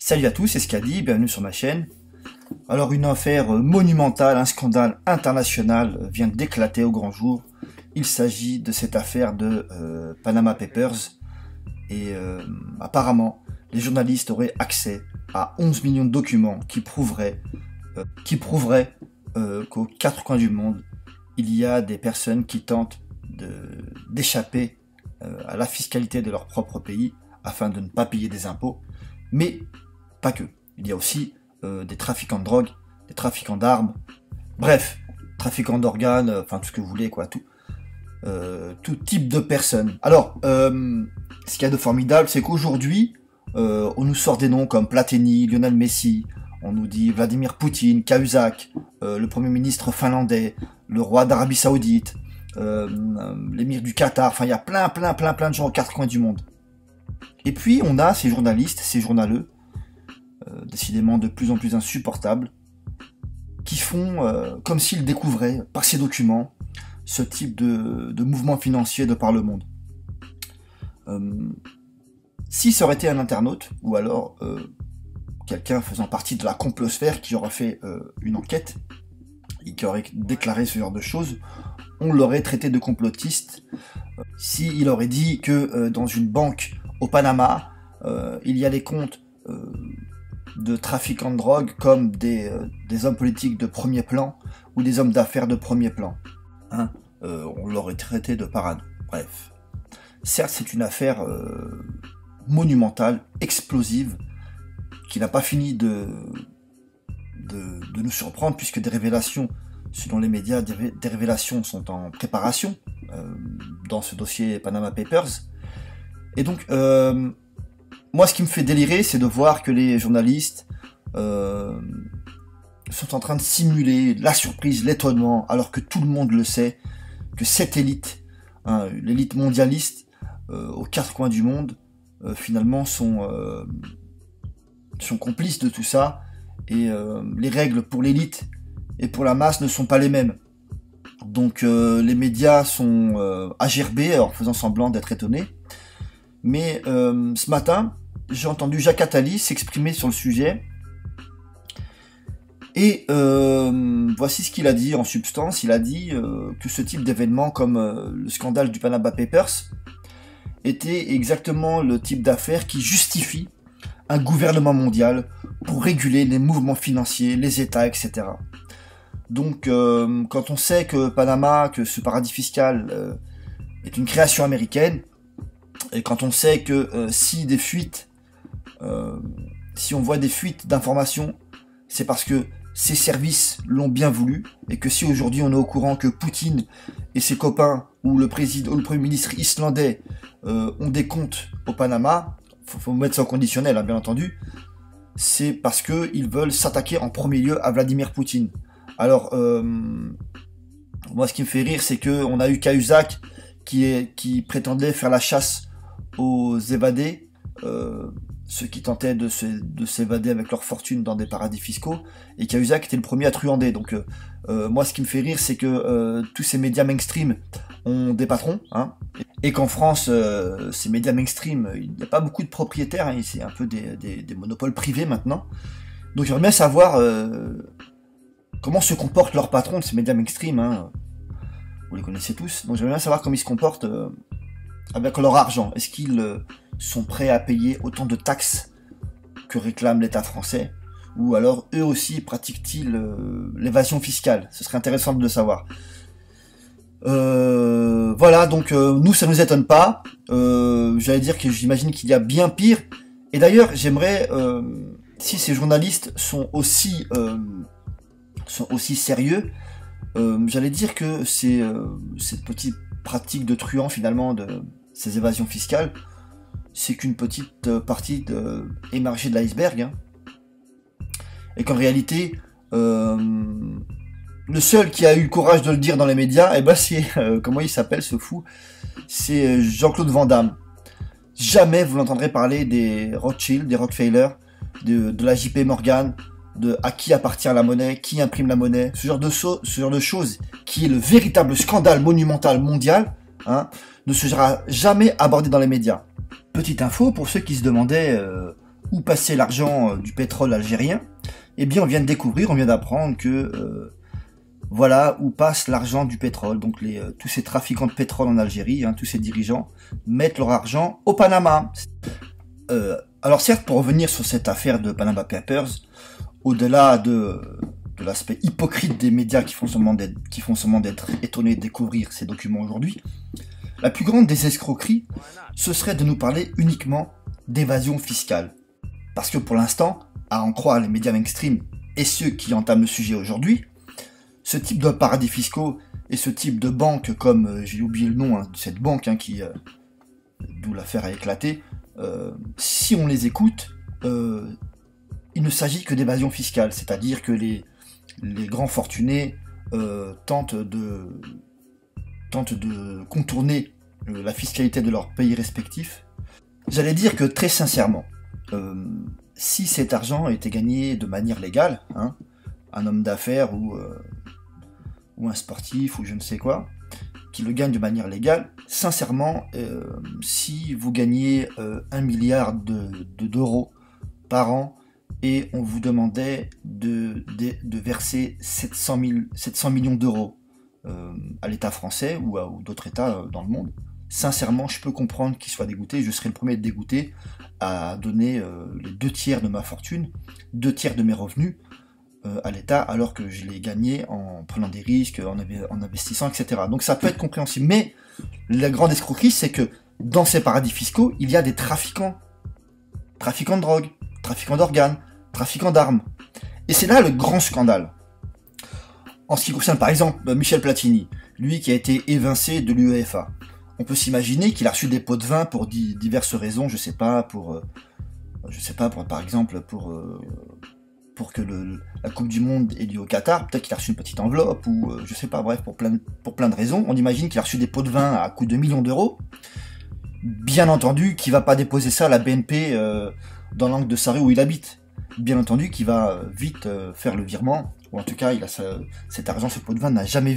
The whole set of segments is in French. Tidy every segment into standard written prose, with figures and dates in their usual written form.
Salut à tous, c'est Skadi, bienvenue sur ma chaîne. Alors une affaire monumentale, un scandale international vient d'éclater au grand jour. Il s'agit de cette affaire de Panama Papers. Et apparemment, les journalistes auraient accès à 11 millions de documents qui prouveraient qu'aux quatre coins du monde, il y a des personnes qui tentent d'échapper à la fiscalité de leur propre pays afin de ne pas payer des impôts. Mais pas que. Il y a aussi des trafiquants de drogue, des trafiquants d'armes, bref, trafiquants d'organes, enfin tout ce que vous voulez, quoi, tout type de personnes. Alors, ce qu'il y a de formidable, c'est qu'aujourd'hui, on nous sort des noms comme Platini, Lionel Messi, on nous dit Vladimir Poutine, Cahuzac, le Premier ministre finlandais, le roi d'Arabie Saoudite, l'émir du Qatar, enfin il y a plein de gens aux quatre coins du monde. Et puis on a ces journalistes, ces journaleux, décidément de plus en plus insupportables, qui font comme s'ils découvraient par ces documents ce type de mouvement financier de par le monde. Si ça aurait été un internaute, ou alors quelqu'un faisant partie de la complosphère qui aurait fait une enquête, et qui aurait déclaré ce genre de choses, on l'aurait traité de complotiste. S'il aurait dit que dans une banque au Panama, il y a des comptes de trafiquants de drogue comme des hommes politiques de premier plan ou des hommes d'affaires de premier plan. Hein, on l'aurait traité de parano. Bref. Certes, c'est une affaire monumentale, explosive, qui n'a pas fini de nous surprendre, puisque des révélations, selon les médias, des révélations sont en préparation dans ce dossier Panama Papers. Et donc, moi, ce qui me fait délirer, c'est de voir que les journalistes sont en train de simuler la surprise, l'étonnement, alors que tout le monde le sait, que cette élite, hein, l'élite mondialiste, aux quatre coins du monde, finalement, sont complices de tout ça, et les règles pour l'élite et pour la masse ne sont pas les mêmes. Donc les médias sont agerbés en faisant semblant d'être étonnés. Mais ce matin, j'ai entendu Jacques Attali s'exprimer sur le sujet. Et voici ce qu'il a dit en substance. Il a dit que ce type d'événement comme le scandale du Panama Papers était exactement le type d'affaire qui justifie un gouvernement mondial pour réguler les mouvements financiers, les États, etc. Donc quand on sait que Panama, que ce paradis fiscal est une création américaine, et quand on sait que si on voit des fuites d'informations, c'est parce que ces services l'ont bien voulu, et que si aujourd'hui on est au courant que Poutine et ses copains, ou le président, ou le premier ministre islandais, ont des comptes au Panama, faut mettre ça au conditionnel, hein, bien entendu, c'est parce que ils veulent s'attaquer en premier lieu à Vladimir Poutine. Alors, moi, ce qui me fait rire, c'est que on a eu Cahuzac qui prétendait faire la chasse aux évadés, ceux qui tentaient de s'évader avec leur fortune dans des paradis fiscaux, et Cahuzac était le premier à truander. Donc, moi, ce qui me fait rire, c'est que tous ces médias mainstream ont des patrons, hein, et qu'en France, ces médias mainstream, il n'y a pas beaucoup de propriétaires, hein, c'est un peu des monopoles privés maintenant. Donc, j'aimerais bien savoir comment se comportent leurs patrons de ces médias mainstream, hein. Vous les connaissez tous, donc j'aimerais bien savoir comment ils se comportent avec leur argent. Est-ce qu'ils sont prêts à payer autant de taxes que réclame l'État français, ou alors eux aussi pratiquent-ils l'évasion fiscale? Ce serait intéressant de le savoir. Voilà, donc nous ça nous étonne pas. J'allais dire que j'imagine qu'il y a bien pire. Et d'ailleurs, j'aimerais, si ces journalistes sont aussi sérieux, j'allais dire que cette petite pratique de truand, finalement, de ces évasions fiscales, c'est qu'une petite partie émergée de l'iceberg, hein. Et qu'en réalité, le seul qui a eu le courage de le dire dans les médias, eh ben c'est, comment il s'appelle ce fou, c'est Jean-Claude Van Damme. Jamais vous l'entendrez parler des Rothschild, des Rockefeller, de la JP Morgan, de à qui appartient la monnaie, qui imprime la monnaie, ce genre de choses qui est le véritable scandale monumental mondial, hein, ne sera jamais abordé dans les médias. Petite info pour ceux qui se demandaient où passait l'argent du pétrole algérien, eh bien on vient de découvrir, on vient d'apprendre que voilà où passe l'argent du pétrole. Donc tous ces trafiquants de pétrole en Algérie, tous ces dirigeants, mettent leur argent au Panama. Alors certes, pour revenir sur cette affaire de Panama Papers, au-delà de l'aspect hypocrite des médias qui font semblant d'être étonnés de découvrir ces documents aujourd'hui, la plus grande des escroqueries, ce serait de nous parler uniquement d'évasion fiscale. Parce que pour l'instant, à en croire les médias mainstream et ceux qui entament le sujet aujourd'hui, ce type de paradis fiscaux et ce type de banque, comme j'ai oublié le nom de cette banque d'où l'affaire a éclaté, si on les écoute, il ne s'agit que d'évasion fiscale, c'est-à-dire que les grands fortunés tentent de contourner la fiscalité de leur pays respectif. J'allais dire que très sincèrement, si cet argent était gagné de manière légale, un homme d'affaires ou un sportif ou je ne sais quoi, qui le gagne de manière légale, sincèrement, si vous gagnez 1 milliard d'euros par an et on vous demandait de verser 700 millions d'euros à l'État français ou d'autres États dans le monde, sincèrement, je peux comprendre qu'il soit dégoûté. Je serais le premier à être dégoûté à donner les 2/3 de ma fortune, 2/3 de mes revenus à l'État, alors que je l'ai gagné en prenant des risques, en investissant, etc. Donc ça peut être compréhensible. Mais la grande escroquerie, c'est que dans ces paradis fiscaux, il y a des trafiquants. Trafiquants de drogue, trafiquants d'organes, trafiquants d'armes. Et c'est là le grand scandale. En ce qui concerne par exemple Michel Platini, lui qui a été évincé de l'UEFA. On peut s'imaginer qu'il a reçu des pots de vin pour diverses raisons, je sais pas, par exemple, pour que la Coupe du Monde ait lieu au Qatar, peut-être qu'il a reçu une petite enveloppe, ou je sais pas, bref, pour plein de raisons. On imagine qu'il a reçu des pots de vin à coût de millions d'euros. Bien entendu qu'il va pas déposer ça à la BNP dans l'angle de sa rue où il habite. Bien entendu qu'il va vite faire le virement, ou en tout cas cet argent, ce pot de vin n'a jamais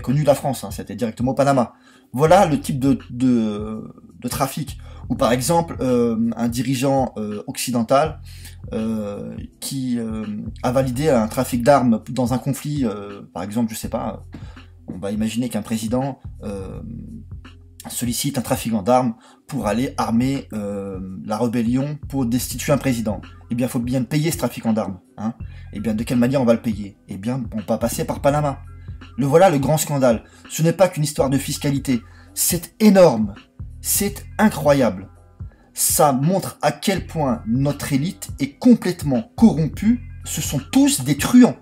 connu la France, c'était directement au Panama. Voilà le type de trafic. Ou par exemple un dirigeant occidental qui a validé un trafic d'armes dans un conflit, par exemple, je sais pas, on va imaginer qu'un président sollicite un trafiquant d'armes pour aller armer la rébellion pour destituer un président. Eh bien, il faut bien payer ce trafiquant d'armes. Eh bien, de quelle manière on va le payer? Eh bien, on va passer par Panama. Voilà le grand scandale. Ce n'est pas qu'une histoire de fiscalité. C'est énorme. C'est incroyable. Ça montre à quel point notre élite est complètement corrompue. Ce sont tous des truands.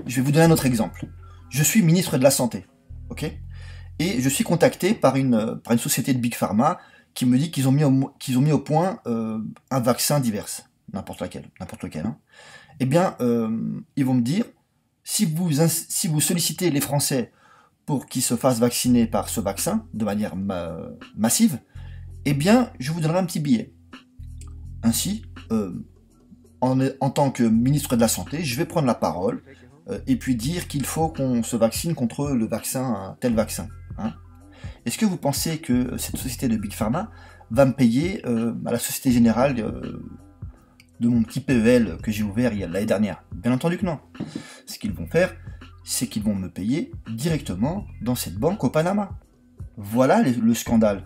Je vais vous donner un autre exemple. Je suis ministre de la Santé. Ok ? Et je suis contacté par une société de Big Pharma qui me dit qu'ils ont mis au point un vaccin divers, n'importe lequel. Eh bien, ils vont me dire, si vous sollicitez les Français pour qu'ils se fassent vacciner par ce vaccin de manière massive, eh bien, je vous donnerai un petit billet. Ainsi, en tant que ministre de la Santé, je vais prendre la parole et puis dire qu'il faut qu'on se vaccine contre le vaccin, tel vaccin. Est-ce que vous pensez que cette société de Big Pharma va me payer à la Société Générale de mon petit PEL que j'ai ouvert l'année dernière? Bien entendu que non. Ce qu'ils vont faire, c'est qu'ils vont me payer directement dans cette banque au Panama. Voilà le scandale.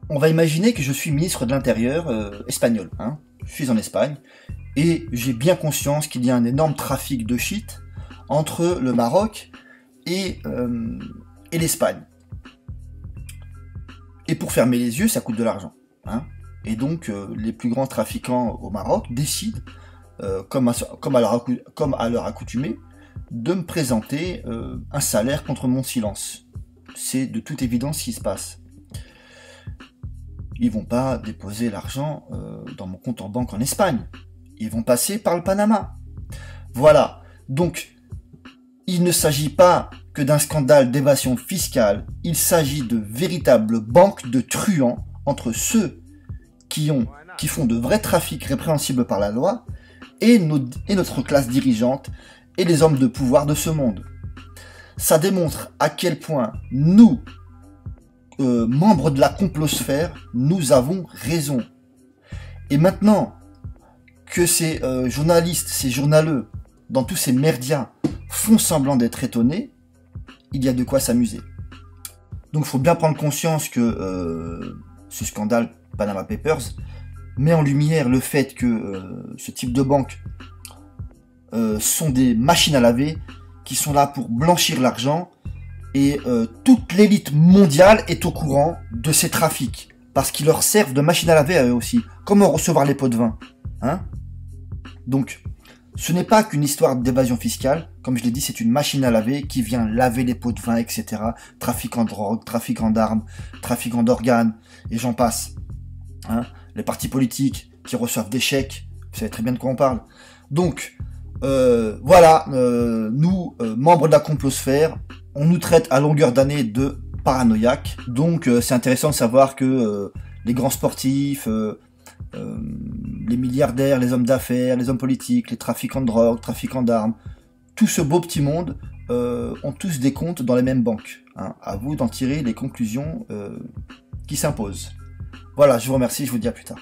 On va imaginer que je suis ministre de l'Intérieur espagnol. Je suis en Espagne et j'ai bien conscience qu'il y a un énorme trafic de shit entre le Maroc et l'Espagne. Et pour fermer les yeux, ça coûte de l'argent. Et donc, les plus grands trafiquants au Maroc décident, comme à leur accoutumée, de me présenter un salaire contre mon silence. C'est de toute évidence ce qui se passe. Ils vont pas déposer l'argent dans mon compte en banque en Espagne. Ils vont passer par le Panama. Voilà. Donc, il ne s'agit pas que d'un scandale d'évasion fiscale. Il s'agit de véritables banques de truands entre ceux qui font de vrais trafics répréhensibles par la loi et notre classe dirigeante et les hommes de pouvoir de ce monde. Ça démontre à quel point nous, membres de la complosphère, nous avons raison. Et maintenant que ces journalistes, ces journaleux, dans tous ces merdias, font semblant d'être étonnés, il y a de quoi s'amuser. Donc il faut bien prendre conscience que ce scandale Panama Papers met en lumière le fait que ce type de banque sont des machines à laver qui sont là pour blanchir l'argent, et toute l'élite mondiale est au courant de ces trafics parce qu'ils leur servent de machines à laver à eux aussi. Comment recevoir les pots de vin, hein? Donc ce n'est pas qu'une histoire d'évasion fiscale, comme je l'ai dit, c'est une machine à laver qui vient laver les pots de vin, etc. Trafic en drogue, trafic d'armes, trafic d'organes, et j'en passe. Hein, les partis politiques qui reçoivent des chèques, vous savez très bien de quoi on parle. Donc, voilà, nous, membres de la complosphère, on nous traite à longueur d'année de paranoïaques. Donc, c'est intéressant de savoir que les grands sportifs, les milliardaires, les hommes d'affaires, les hommes politiques, les trafiquants de drogue, trafiquants d'armes, tout ce beau petit monde ont tous des comptes dans les mêmes banques. Hein. À vous d'en tirer les conclusions qui s'imposent. Voilà, je vous remercie, je vous dis à plus tard.